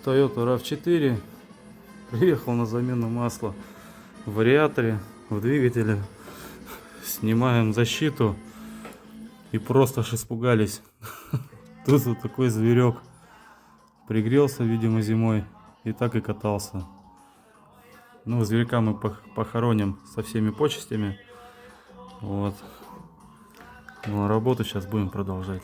Toyota RAV4. Приехал на замену масла в вариаторе, в двигателе. Снимаем защиту. И просто аж испугались. Тут вот такой зверек. Пригрелся, видимо, зимой. И так и катался. Ну, зверька мы похороним со всеми почестями. Вот. Ну, а работу сейчас будем продолжать.